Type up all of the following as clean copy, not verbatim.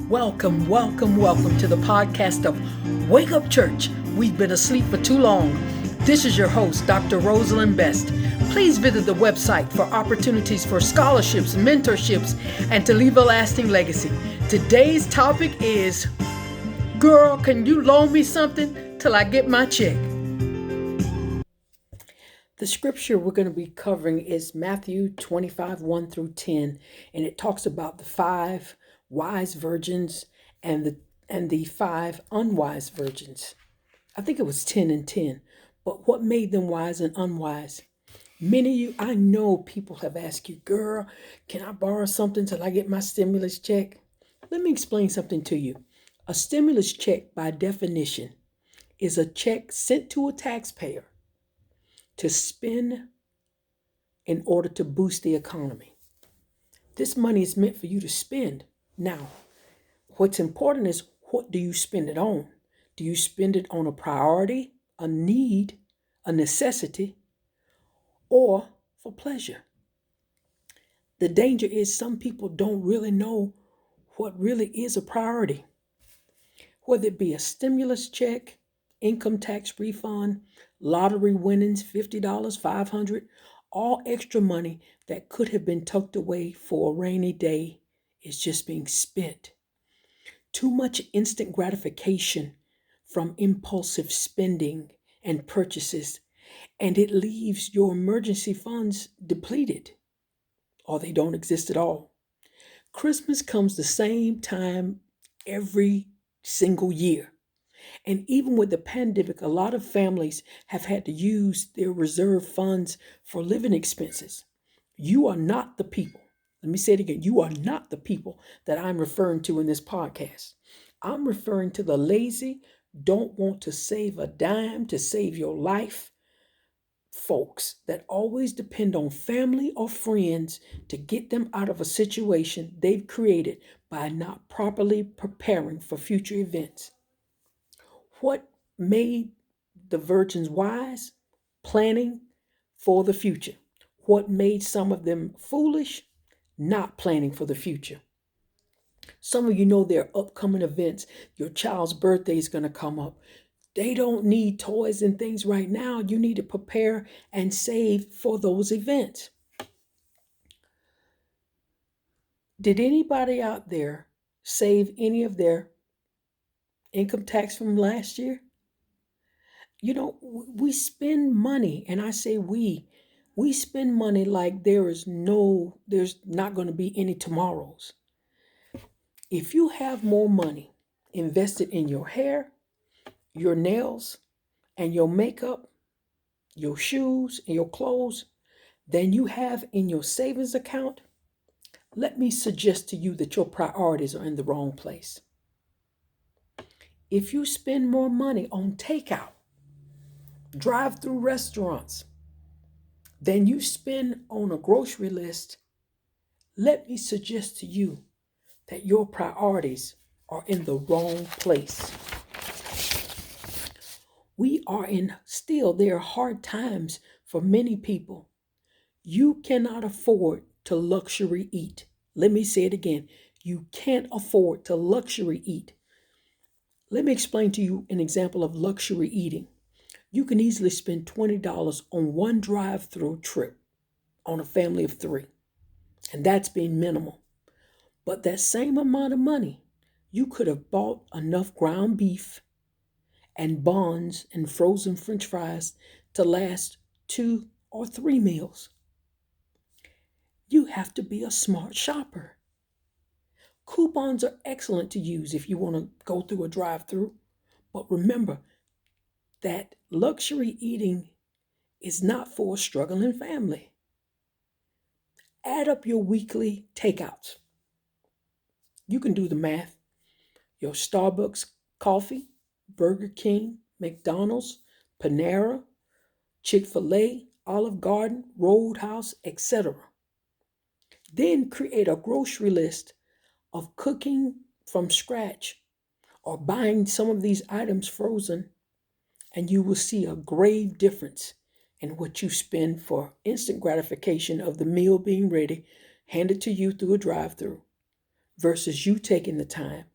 Welcome, welcome, welcome to the podcast of Wake Up Church. We've been asleep for too long. This is your host, Dr. Rosalind Best. Please visit the website for opportunities for scholarships, mentorships, and to leave a lasting legacy. Today's topic is, girl, can you loan me something till I get my check? The scripture we're going to be covering is Matthew 25, 1 through 10, and it talks about the 5 wise virgins and the 5 unwise virgins. I think it was 10 and 10. But what made them wise and unwise? Many of you, I know people have asked you, girl, can I borrow something till I get my stimulus check? Let me explain something to you. A stimulus check, by definition, is a check sent to a taxpayer to spend in order to boost the economy. This money is meant for you to spend. Now, what's important is, what do you spend it on? Do you spend it on a priority, a need, a necessity, or for pleasure? The danger is some people don't really know what really is a priority. Whether it be a stimulus check, income tax refund, lottery winnings, $50, $500, all extra money that could have been tucked away for a rainy day is just being spent. Too much instant gratification from impulsive spending and purchases, and it leaves your emergency funds depleted, or they don't exist at all. Christmas comes the same time every single year. And even with the pandemic, a lot of families have had to use their reserve funds for living expenses. You are not the people. Let me say it again. You are not the people that I'm referring to in this podcast. I'm referring to the lazy, don't want to save a dime to save your life folks that always depend on family or friends to get them out of a situation they've created by not properly preparing for future events. What made the virgins wise? Planning for the future. What made some of them foolish? Not planning for the future. Some of you know there are upcoming events. Your child's birthday is going to come up. They don't need toys and things right now. You need to prepare and save for those events. Did anybody out there save any of their income tax from last year? You know, we spend money, and I say we spend money like there's not going to be any tomorrows. If you have more money invested in your hair, your nails, and your makeup, your shoes, and your clothes than you have in your savings account, let me suggest to you that your priorities are in the wrong place. If you spend more money on takeout, drive-through restaurants, than you spend on a grocery list, let me suggest to you that your priorities are in the wrong place. There are hard times for many people. You cannot afford to luxury eat. Let me say it again. You can't afford to luxury eat. Let me explain to you an example of luxury eating. You can easily spend $20 on one drive-through trip on a family of 3, and that's being minimal. But that same amount of money, you could have bought enough ground beef and buns and frozen French fries to last 2 or 3 meals. You have to be a smart shopper. Coupons are excellent to use if you want to go through a drive-through, but remember that luxury eating is not for a struggling family. Add up your weekly takeouts. You can do the math. Your Starbucks coffee, Burger King, McDonald's, Panera, Chick-fil-A, Olive Garden, Roadhouse, etc. Then create a grocery list of cooking from scratch or buying some of these items frozen, and you will see a grave difference in what you spend for instant gratification of the meal being ready, handed to you through a drive-through, versus you taking the time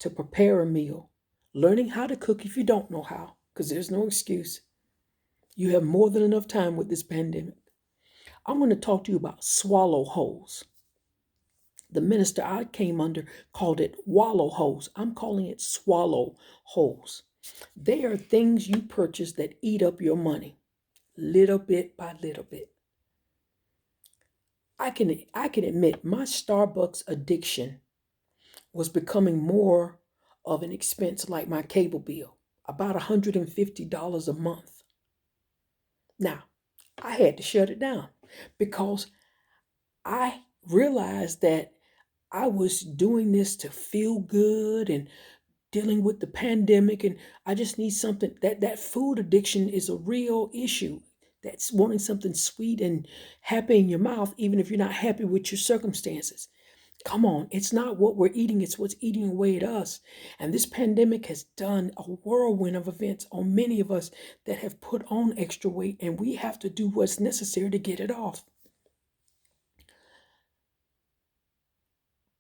to prepare a meal, learning how to cook if you don't know how, because there's no excuse. You have more than enough time with this pandemic. I'm going to talk to you about swallow holes. The minister I came under called it wallow holes. I'm calling it swallow holes. They are things you purchase that eat up your money, little bit by little bit. I can admit my Starbucks addiction was becoming more of an expense like my cable bill, about $150 a month. Now, I had to shut it down because I realized that I was doing this to feel good and dealing with the pandemic, and I just need something. That food addiction is a real issue. That's wanting something sweet and happy in your mouth, even if you're not happy with your circumstances. Come on, it's not what we're eating, it's what's eating away at us. And this pandemic has done a whirlwind of events on many of us that have put on extra weight, and we have to do what's necessary to get it off.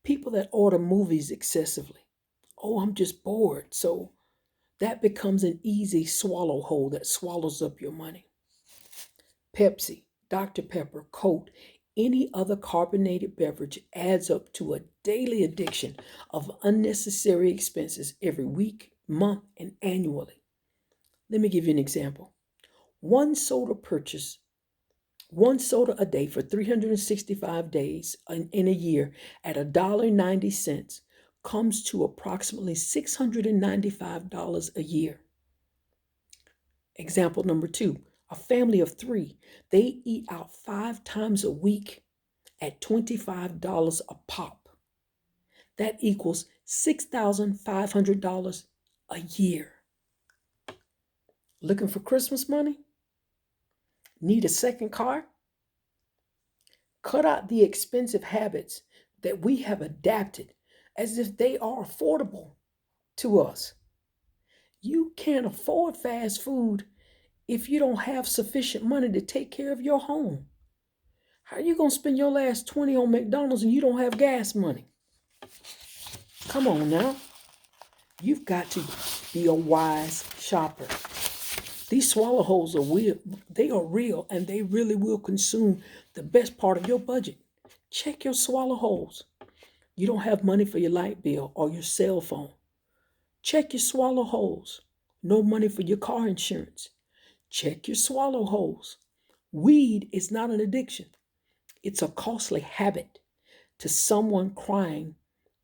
People that order movies excessively. Oh, I'm just bored. So that becomes an easy swallow hole that swallows up your money. Pepsi, Dr. Pepper, Coke, any other carbonated beverage adds up to a daily addiction of unnecessary expenses every week, month, and annually. Let me give you an example. One soda a day for 365 days in a year at $1.90 comes to approximately $695 a year. Example number 2, a family of 3, they eat out 5 times a week at $25 a pop. That equals $6,500 a year. Looking for Christmas money? Need a second car? Cut out the expensive habits that we have adapted as if they are affordable to us. You can't afford fast food if you don't have sufficient money to take care of your home. How are you going to spend your last 20 on McDonald's and you don't have gas money? Come on now. You've got to be a wise shopper. These swallow holes are real. They are real, and they really will consume the best part of your budget. Check your swallow holes. You don't have money for your light bill or your cell phone. Check your swallow holes. No money for your car insurance. Check your swallow holes. Weed is not an addiction. It's a costly habit to someone crying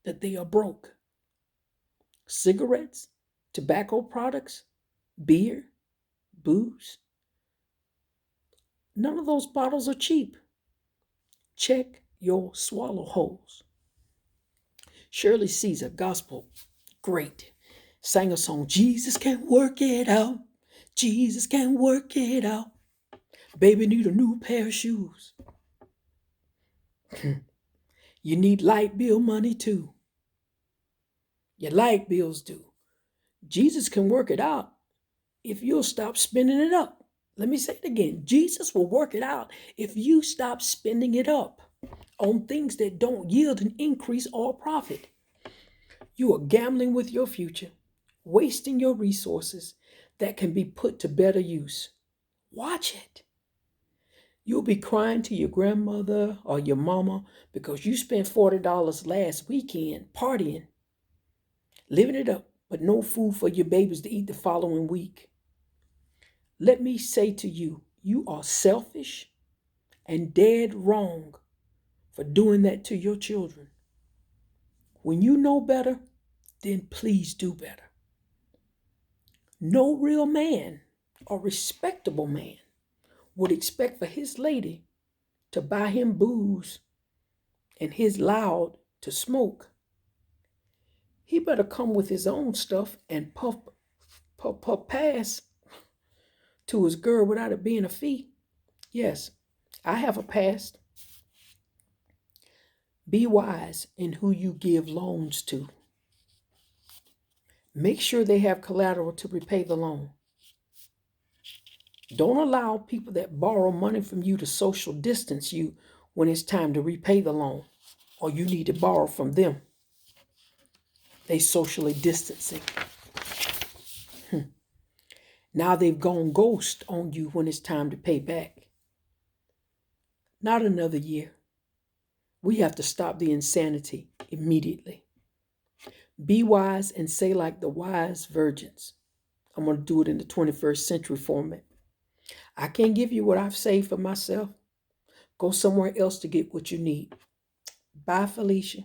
that they are broke. Cigarettes, tobacco products, beer, booze. None of those bottles are cheap. Check your swallow holes. Shirley Caesar, gospel, great. Sang a song, Jesus can work it out. Jesus can work it out. Baby need a new pair of shoes. You need light bill money too. Your light bills do. Jesus can work it out if you'll stop spending it up. Let me say it again. Jesus will work it out if you stop spending it up on things that don't yield an increase or profit. You are gambling with your future, wasting your resources that can be put to better use. Watch it. You'll be crying to your grandmother or your mama because you spent $40 last weekend partying, living it up, but no food for your babies to eat the following week. Let me say to you, you are selfish and dead wrong for doing that to your children. When you know better, then please do better. No real man or respectable man would expect for his lady to buy him booze and his loud to smoke. He better come with his own stuff and puff pass to his girl without it being a fee. Yes, I have a past. Be wise in who you give loans to. Make sure they have collateral to repay the loan. Don't allow people that borrow money from you to social distance you when it's time to repay the loan or you need to borrow from them. They socially distancing. Now they've gone ghost on you when it's time to pay back. Not another year. We have to stop the insanity immediately. Be wise and say like the wise virgins. I'm going to do it in the 21st century format. I can't give you what I've saved for myself. Go somewhere else to get what you need. Bye, Felicia.